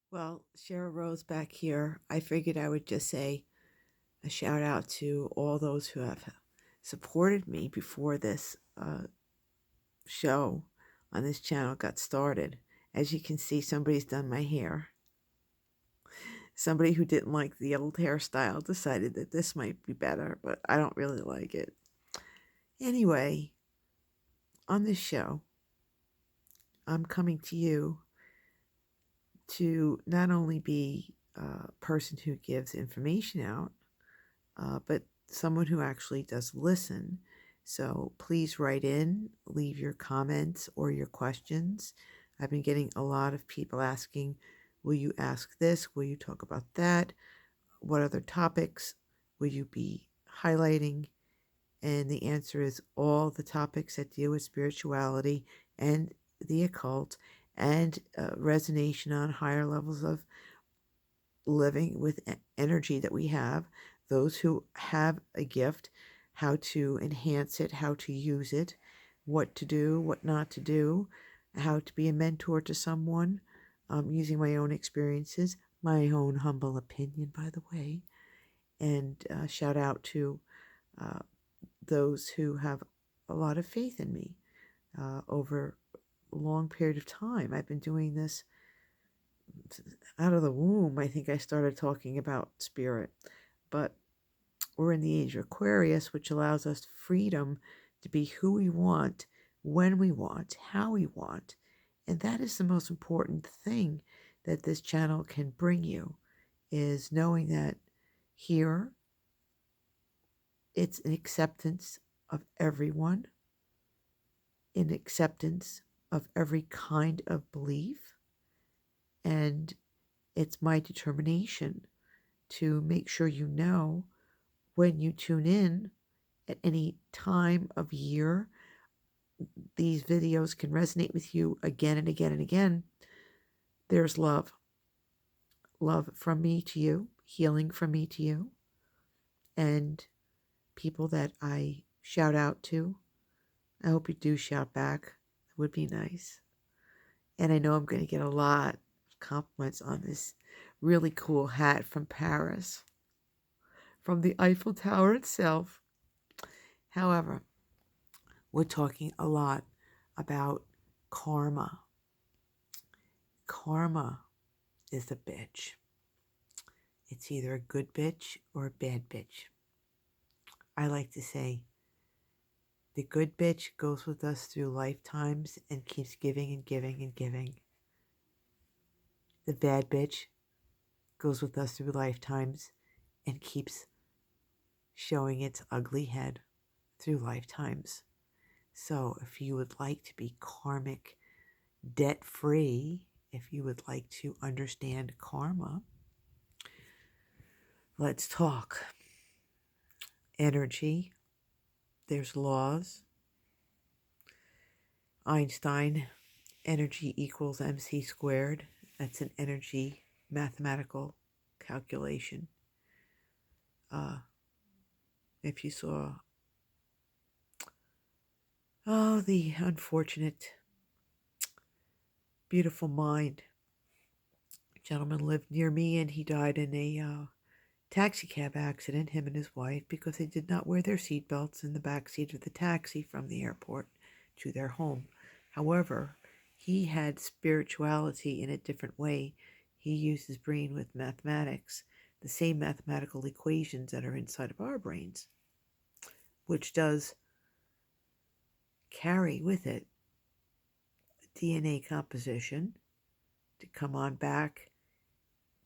Well, Cheryl Rose back here. I figured I would just say a shout out to all those who have supported me before this show on this channel got started. As you can see, somebody's done my hair. Somebody who didn't like the old hairstyle decided that this might be better, but I don't really like it. Anyway, on this show, I'm coming to you to not only be a person who gives information out, but someone who actually does listen. So please write in, leave your comments or your questions. I've been getting a lot of people asking, will you ask this? Will you talk about that? What other topics will you be highlighting? And the answer is all the topics that deal with spirituality and the occult and resonation on higher levels of living with energy that we have, those who have a gift, how to enhance it, how to use it, what to do, what not to do, how to be a mentor to someone, using my own experiences, my own humble opinion, by the way, and shout out to uh, those who have a lot of faith in me over a long period of time. I've been doing this out of the womb. I think I started talking about spirit, but we're in the age of Aquarius, which allows us freedom to be who we want, when we want, how we want. And that is the most important thing that this channel can bring you, is knowing that here it's an acceptance of everyone, an acceptance of every kind of belief, and it's my determination to make sure you know when you tune in at any time of year, these videos can resonate with you again and again and again. There's love. Love from me to you, healing from me to you, and people that I shout out to. I hope you do shout back. It would be nice. And I know I'm going to get a lot of compliments on this really cool hat from Paris, from the Eiffel Tower itself. However, we're talking a lot about karma. Karma is a bitch. It's either a good bitch or a bad bitch. I like to say the good bitch goes with us through lifetimes and keeps giving and giving and giving. The bad bitch goes with us through lifetimes and keeps showing its ugly head through lifetimes. So if you would like to be karmic debt free, if you would like to understand karma, let's talk. Energy, there's laws. Einstein, energy equals mc squared. That's an energy mathematical calculation. If you saw, the unfortunate, beautiful mind. A gentleman lived near me and he died in a taxi cab accident, him and his wife, because they did not wear their seatbelts in the back seat of the taxi from the airport to their home. However, he had spirituality in a different way. He used his brain with mathematics, the same mathematical equations that are inside of our brains, which does carry with it DNA composition to come on back,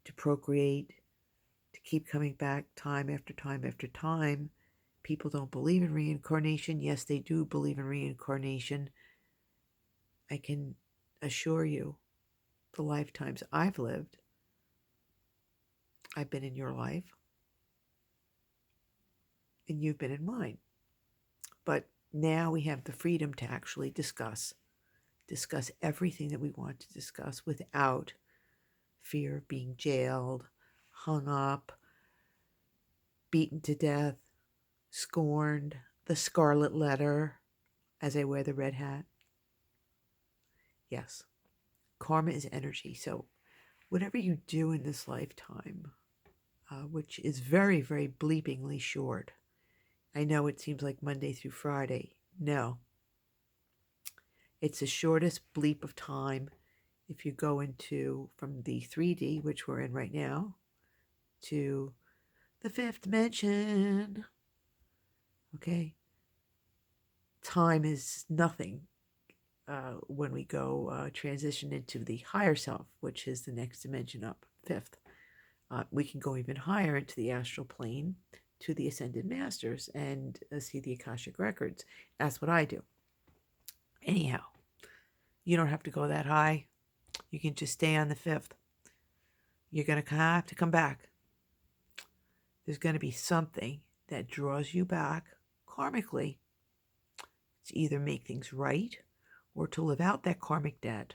to procreate, to keep coming back time after time after time. People don't believe in reincarnation. Yes, they do believe in reincarnation. I can assure you, the lifetimes I've lived, I've been in your life, and you've been in mine. But now we have the freedom to actually discuss everything that we want to discuss without fear of being jailed, hung up, beaten to death, scorned, the scarlet letter as I wear the red hat. Yes, karma is energy. So whatever you do in this lifetime, which is very, very bleepingly short. I know it seems like Monday through Friday. No, it's the shortest bleep of time if you go into from the 3D, which we're in right now, to the fifth dimension. Okay? Time is nothing when we go transition into the higher self, which is the next dimension up, fifth. We can go even higher into the astral plane to the ascended masters and see the Akashic records. That's what I do. Anyhow, you don't have to go that high. You can just stay on the fifth. You're going to have to come back. There's going to be something that draws you back karmically. To either make things right or to live out that karmic debt,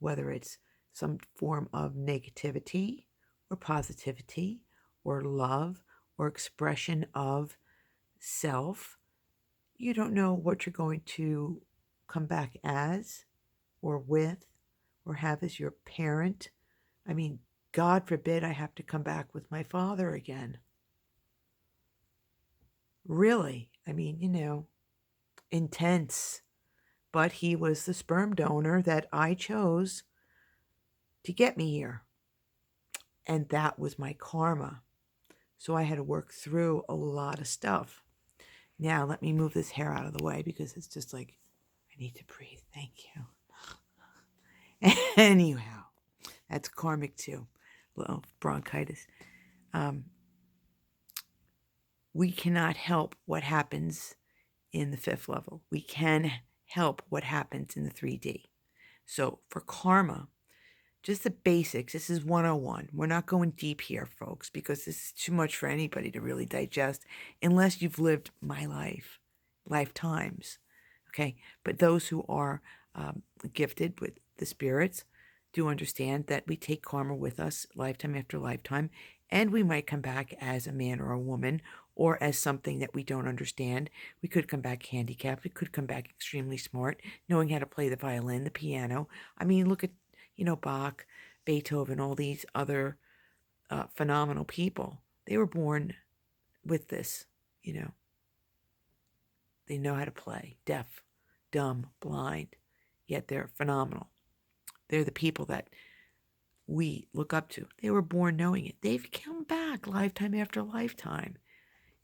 whether it's some form of negativity or positivity or love or expression of self. You don't know what you're going to come back as or with or have as your parent. I mean, God forbid I have to come back with my father again. Really, I mean, intense. But he was the sperm donor that I chose to get me here. And that was my karma. So I had to work through a lot of stuff. Now, let me move this hair out of the way because it's just like, I need to breathe. Thank you. Anyhow, that's karmic too. Little bronchitis. We cannot help what happens in the fifth level. We can help what happens in the 3D. So for karma, just the basics. This is 101. We're not going deep here, folks, because this is too much for anybody to really digest unless you've lived my lifetimes. Okay? But those who are gifted with the spirits do understand that we take karma with us lifetime after lifetime, and we might come back as a man or a woman or as something that we don't understand. We could come back handicapped. We could come back extremely smart, knowing how to play the violin, the piano. I mean, look at Bach, Beethoven, all these other phenomenal people. They were born with this, They know how to play, deaf, dumb, blind, yet they're phenomenal. They're the people that we look up to. They were born knowing it. They've come back lifetime after lifetime.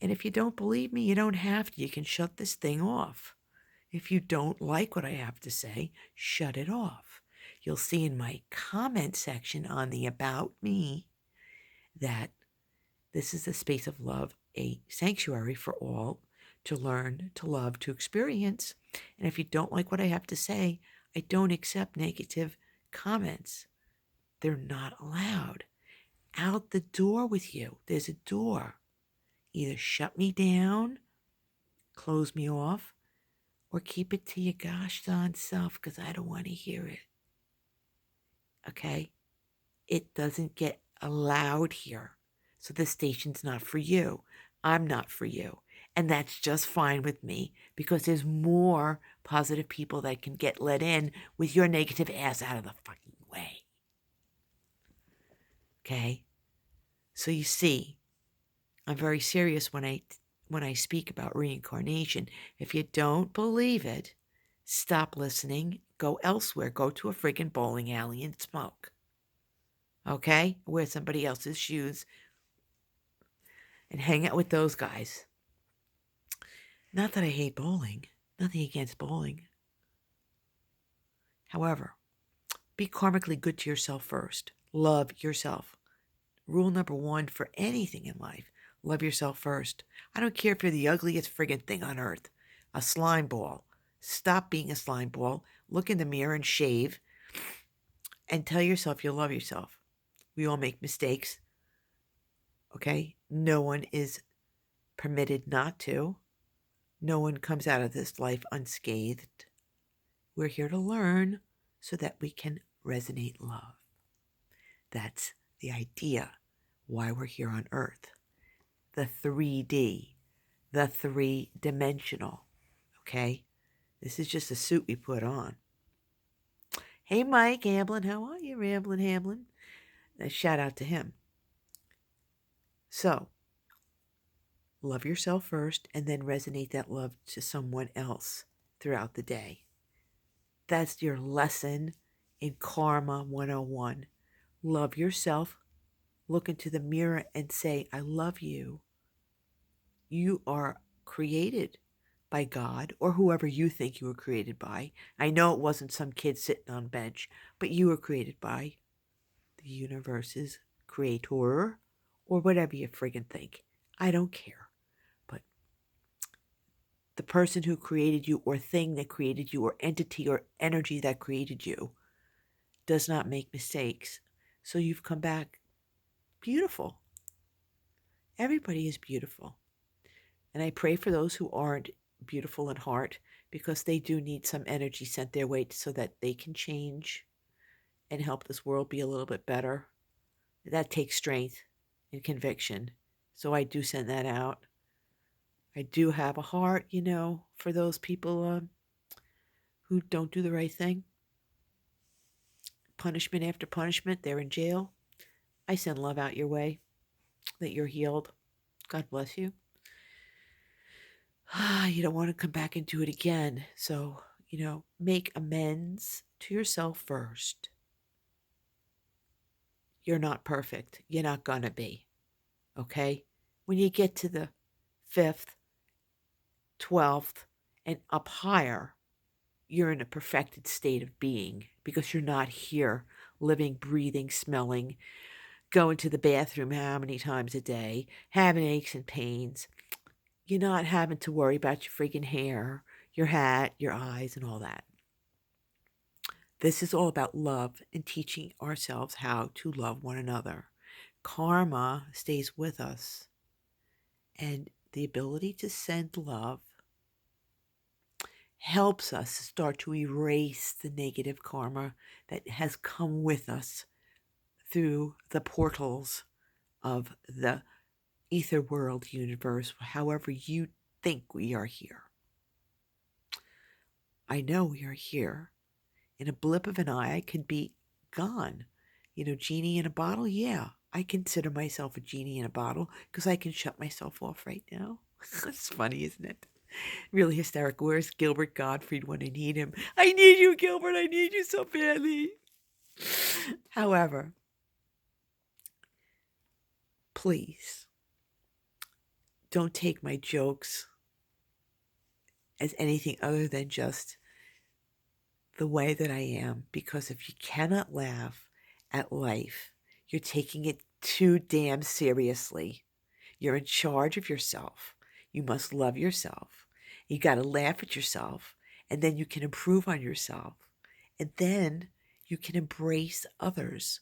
And if you don't believe me, you don't have to. You can shut this thing off. If you don't like what I have to say, shut it off. You'll see in my comment section on the About Me that this is a space of love, a sanctuary for all to learn, to love, to experience. And if you don't like what I have to say, I don't accept negative comments. They're not allowed. Out the door with you. There's a door. Either shut me down, close me off, or keep it to your gosh darn self because I don't want to hear it. Okay? It doesn't get allowed here. So the station's not for you. I'm not for you. And that's just fine with me because there's more positive people that can get let in with your negative ass out of the fucking way. Okay? So you see, I'm very serious when I speak about reincarnation. If you don't believe it, stop listening, go elsewhere, go to a friggin' bowling alley and smoke. Okay? Wear somebody else's shoes and hang out with those guys. Not that I hate bowling. Nothing against bowling. However, be karmically good to yourself first. Love yourself. Rule number 1 for anything in life. Love yourself first. I don't care if you're the ugliest friggin' thing on earth. A slime ball. Stop being a slime ball. Look in the mirror and shave. And tell yourself you love yourself. We all make mistakes. Okay? No one is permitted not to. No one comes out of this life unscathed. We're here to learn so that we can resonate love. That's the idea why we're here on Earth. The 3D, the 3-dimensional, okay? This is just a suit we put on. Hey, Mike Hamblin, how are you, Ramblin' Hamblin? A shout out to him. So, love yourself first and then resonate that love to someone else throughout the day. That's your lesson in Karma 101. Love yourself. Look into the mirror and say, I love you. You are created by God or whoever you think you were created by. I know it wasn't some kid sitting on a bench, but you were created by the universe's creator or whatever you friggin' think. I don't care. But the person who created you or thing that created you or entity or energy that created you does not make mistakes. So you've come back beautiful. Everybody is beautiful. And I pray for those who aren't beautiful in heart because they do need some energy sent their way so that they can change and help this world be a little bit better. That takes strength and conviction. So I do send that out. I do have a heart, for those people who don't do the right thing. Punishment after punishment, they're in jail. I send love out your way that you're healed. God bless you. You don't want to come back into it again. So, make amends to yourself first. You're not perfect. You're not going to be. Okay? When you get to the 5th, 12th, and up higher, you're in a perfected state of being because you're not here living, breathing, smelling, going to the bathroom how many times a day, having aches and pains. You're not having to worry about your freaking hair, your hat, your eyes, and all that. This is all about love and teaching ourselves how to love one another. Karma stays with us, and the ability to send love helps us start to erase the negative karma that has come with us through the portals of the ether world universe, however you think we are here. I know we are here. In a blip of an eye, I could be gone. Genie in a bottle? Yeah, I consider myself a genie in a bottle because I can shut myself off right now. It's funny, isn't it? Really hysterical. Where's Gilbert Gottfried when I need him? I need you, Gilbert. I need you so badly. However, please don't take my jokes as anything other than just the way that I am, because if you cannot laugh at life, you're taking it too damn seriously. You're in charge of yourself. You must love yourself. You got to laugh at yourself, and then you can improve on yourself. And then you can embrace others.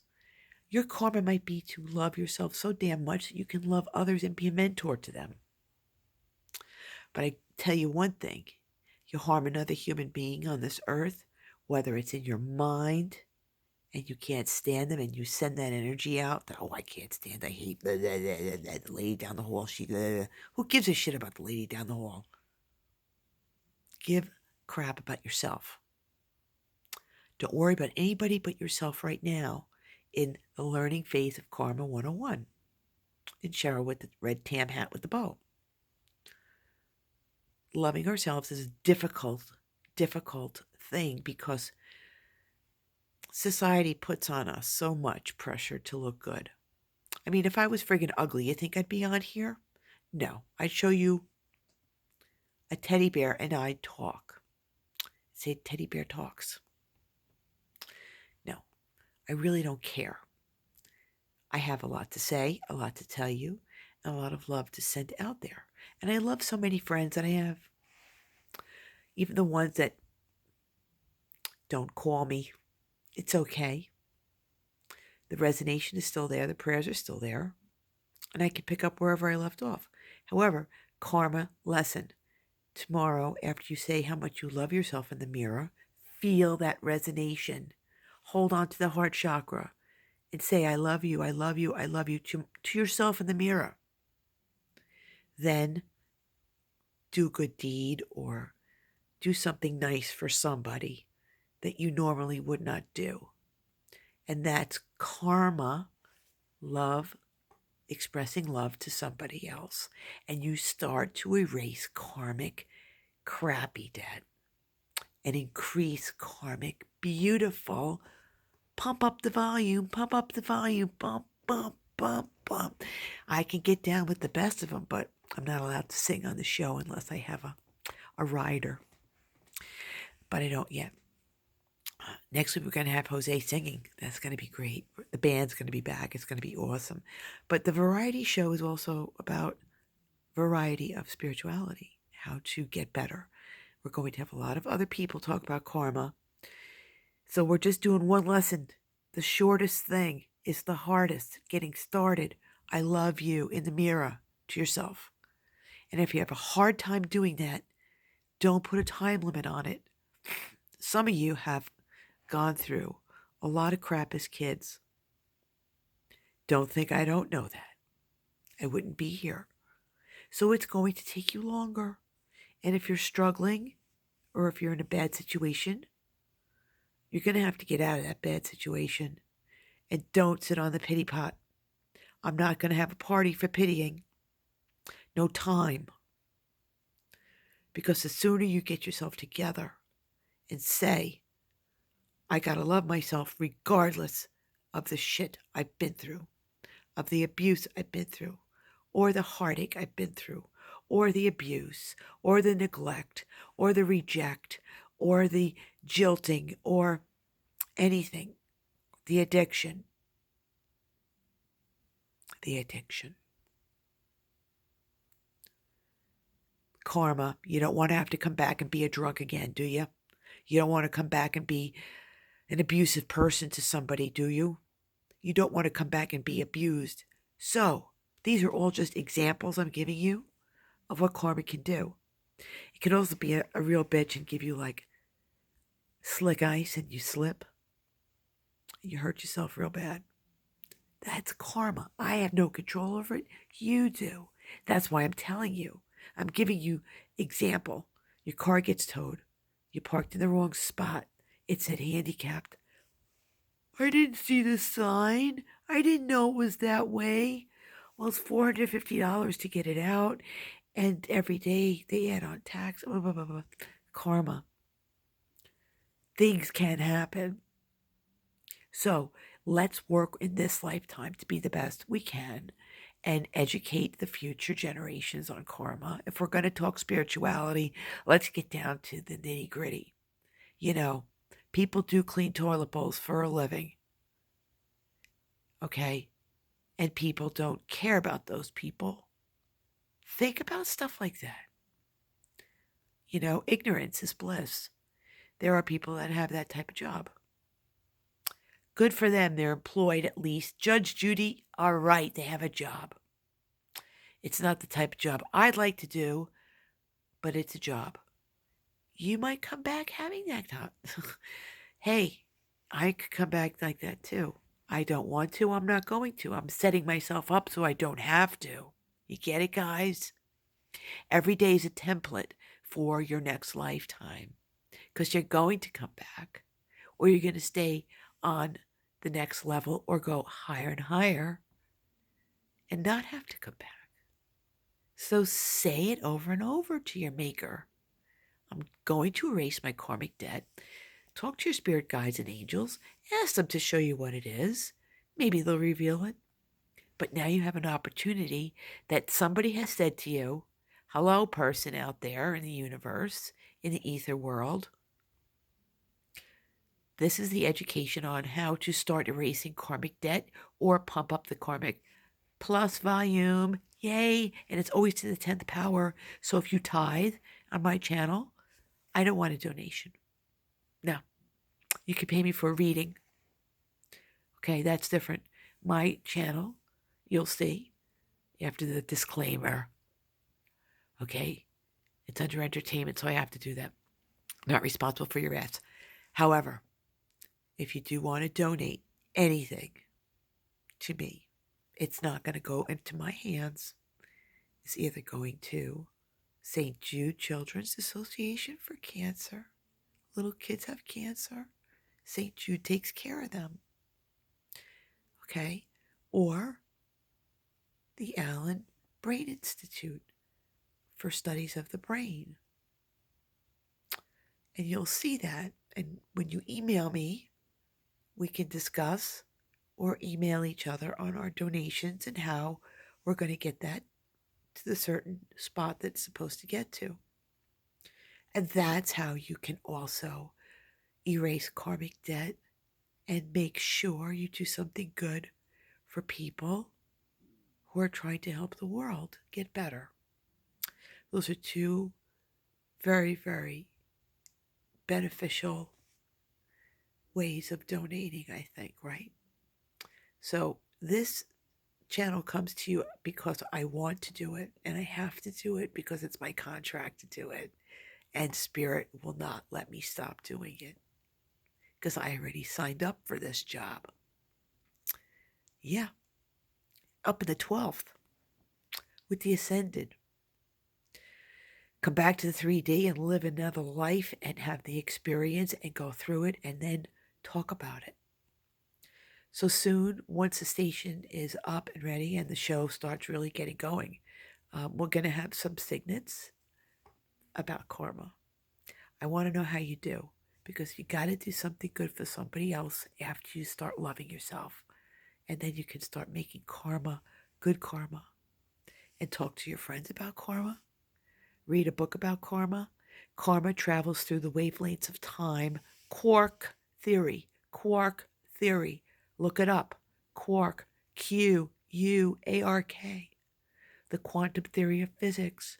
Your karma might be to love yourself so damn much that you can love others and be a mentor to them. But I tell you one thing, you harm another human being on this earth, whether it's in your mind and you can't stand them and you send that energy out that, I can't stand, I hate the lady down the hall. Who gives a shit about the lady down the hall? Give crap about yourself. Don't worry about anybody but yourself right now in the learning phase of Karma 101. And Cheryl with the red tam hat with the bow. Loving ourselves is a difficult thing because society puts on us so much pressure to look good. I mean, if I was friggin' ugly, you think I'd be on here? No, I'd show you a teddy bear and I'd talk. Say teddy bear talks. No, I really don't care. I have a lot to say, a lot to tell you, and a lot of love to send out there. And I love so many friends that I have. Even the ones that don't call me. It's okay. The resonation is still there. The prayers are still there. And I can pick up wherever I left off. However, karma lesson. Tomorrow, after you say how much you love yourself in the mirror, feel that resonation. Hold on to the heart chakra and say, I love you, I love you, I love you to yourself in the mirror. Then do a good deed or do something nice for somebody that you normally would not do. And that's karma love, expressing love to somebody else, and you start to erase karmic crappy debt and increase karmic beautiful. Pump up the volume, pump up the volume, bump, bump, bump, bump. I can get down with the best of them, but I'm not allowed to sing on the show unless I have a rider. But I don't yet. Next week, we're going to have Jose singing. That's going to be great. The band's going to be back. It's going to be awesome. But the variety show is also about variety of spirituality, how to get better. We're going to have a lot of other people talk about karma. So we're just doing one lesson. The shortest thing is the hardest. Getting started. I love you in the mirror to yourself. And if you have a hard time doing that, don't put a time limit on it. Some of you have gone through a lot of crap as kids. Don't think I don't know that. I wouldn't be here. So it's going to take you longer. And if you're struggling or if you're in a bad situation, you're going to have to get out of that bad situation. And don't sit on the pity pot. I'm not going to have a party for pitying. No time. Because the sooner you get yourself together and say, I got to love myself regardless of the shit I've been through, of the abuse I've been through, or the heartache I've been through, or the abuse, or the neglect, or the reject, or the jilting, or anything, the addiction. The addiction. Karma. You don't want to have to come back and be a drunk again, do you? You don't want to come back and be an abusive person to somebody, do you? You don't want to come back and be abused. So, these are all just examples I'm giving you of what karma can do. It can also be a real bitch and give you like slick ice and you slip. And you hurt yourself real bad. That's karma. I have no control over it. You do. That's why I'm telling you. I'm giving you example. Your car gets towed. You parked in the wrong spot. It said handicapped. I didn't see the sign. I didn't know it was that way. Well, it's $450 to get it out. And every day they add on tax. Blah, blah, blah, blah. Karma. Things can happen. So let's work in this lifetime to be the best we can and educate the future generations on karma. If we're going to talk spirituality, let's get down to the nitty gritty. You know, people do clean toilet bowls for a living. Okay? And people don't care about those people. Think about stuff like that. You know, ignorance is bliss. There are people that have that type of job. Good for them. They're employed at least. Judge Judy, all right, they have a job. It's not the type of job I'd like to do, but it's a job. You might come back having that job. Hey, I could come back like that too. I don't want to. I'm not going to. I'm setting myself up so I don't have to. You get it, guys? Every day is a template for your next lifetime because you're going to come back or you're going to stay on the next level or go higher and higher and not have to come back. So say it over and over to your maker. I'm going to erase my karmic debt. Talk to your spirit guides and angels. Ask them to show you what it is. Maybe they'll reveal it. But now you have an opportunity that somebody has said to you, hello, person out there in the universe, in the ether world. This is the education on how to start erasing karmic debt or pump up the karmic plus volume. Yay. And it's always to the 10th power. So if you tithe on my channel, I don't want a donation. No. You can pay me for a reading. Okay, that's different. My channel, you'll see after the disclaimer. Okay, it's under entertainment, so I have to do that. I'm not responsible for your ads. However, if you do want to donate anything to me, it's not going to go into my hands. It's either going to St. Jude Children's Association for Cancer. Little kids have cancer. St. Jude takes care of them. Okay? Or the Allen Brain Institute for Studies of the Brain. And you'll see that. And when you email me, we can discuss or email each other on our donations and how we're going to get that to the certain spot that it's supposed to get to. And that's how you can also erase karmic debt and make sure you do something good for people who are trying to help the world get better. Those are two very, very beneficial ways of donating, I think, right? So this channel comes to you because I want to do it and I have to do it because it's my contract to do it. And Spirit will not let me stop doing it because I already signed up for this job. Yeah, up in the 12th with the Ascended. Come back to the 3D and live another life and have the experience and go through it and then talk about it. So soon, once the station is up and ready and the show starts really getting going, we're going to have some signets about karma. I want to know how you do because you got to do something good for somebody else after you start loving yourself. And then you can start making karma, good karma, and talk to your friends about karma. Read a book about karma. Karma travels through the wavelengths of time. Quark theory. Quark theory. Look it up. Quark. Q-U-A-R-K. The quantum theory of physics.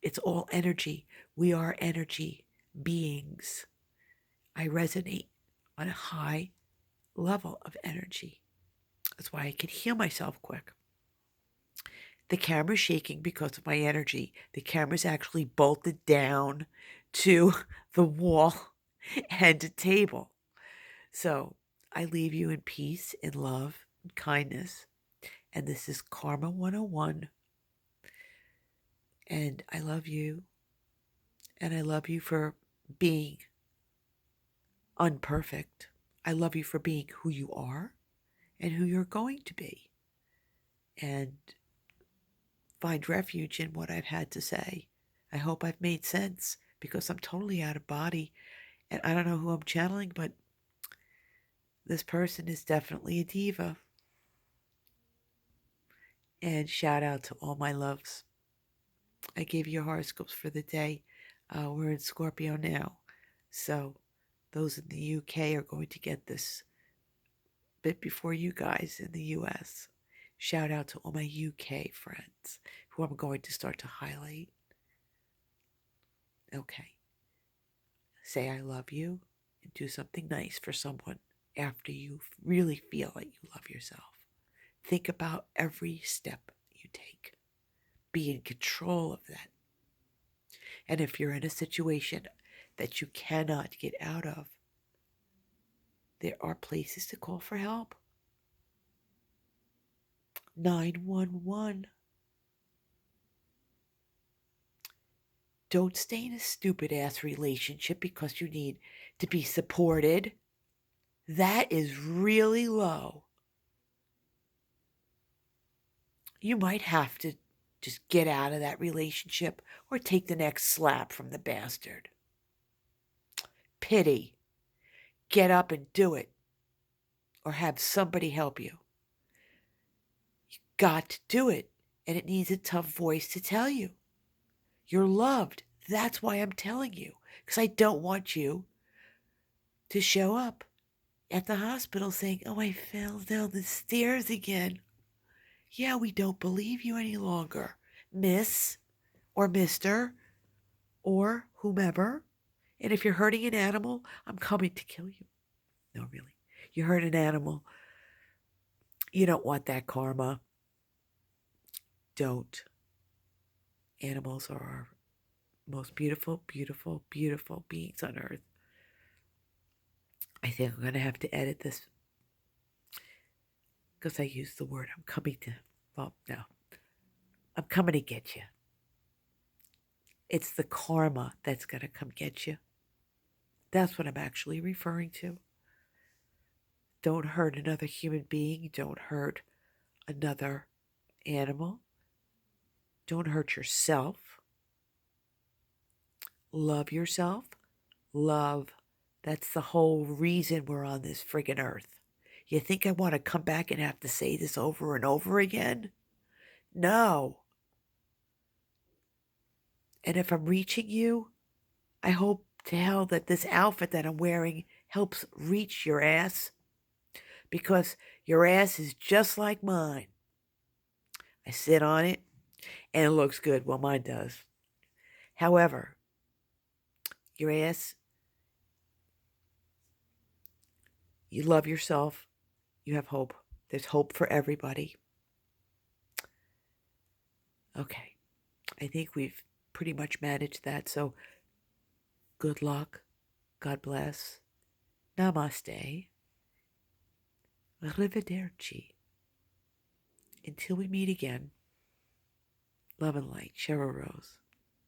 It's all energy. We are energy beings. I resonate on a high level of energy. That's why I can heal myself quick. The camera's shaking because of my energy. The camera's actually bolted down to the wall and a table. So I leave you in peace, in love, and kindness. And this is Karma 101. And I love you. And I love you for being unperfect. I love you for being who you are and who you're going to be. And find refuge in what I've had to say. I hope I've made sense because I'm totally out of body and I don't know who I'm channeling, but this person is definitely a diva. And shout out to all my loves. I gave you horoscopes for the day. We're in Scorpio now. So those in the UK are going to get this bit before you guys in the US. Shout out to all my UK friends who I'm going to start to highlight. Okay. Say I love you and do something nice for someone after you really feel like you love yourself. Think about every step you take. Be in control of that. And if you're in a situation that you cannot get out of, there are places to call for help. 911. Don't stay in a stupid ass relationship because you need to be supported. That is really low. You might have to just get out of that relationship or take the next slap from the bastard. Pity. Get up and do it. Or have somebody help you. You got to do it. And it needs a tough voice to tell you. You're loved. That's why I'm telling you. Because I don't want you to show up at the hospital saying, oh, I fell down the stairs again. Yeah, we don't believe you any longer, miss or mister or whomever. And if you're hurting an animal, I'm coming to kill you. No, really. You hurt an animal. You don't want that karma. Don't. Animals are our most beautiful, beautiful, beautiful beings on earth. I think I'm going to have to edit this because I used the word I'm coming to. Well, no. I'm coming to get you. It's the karma that's going to come get you. That's what I'm actually referring to. Don't hurt another human being. Don't hurt another animal. Don't hurt yourself. Love yourself. Love. That's the whole reason we're on this friggin' earth. You think I want to come back and have to say this over and over again? No. And if I'm reaching you, I hope to hell that this outfit that I'm wearing helps reach your ass, because your ass is just like mine. I sit on it and it looks good. Well, mine does. However, your ass, you love yourself. You have hope. There's hope for everybody. Okay. I think we've pretty much managed that. So good luck. God bless. Namaste. Arrivederci. Until we meet again, love and light, Cheryl Rose.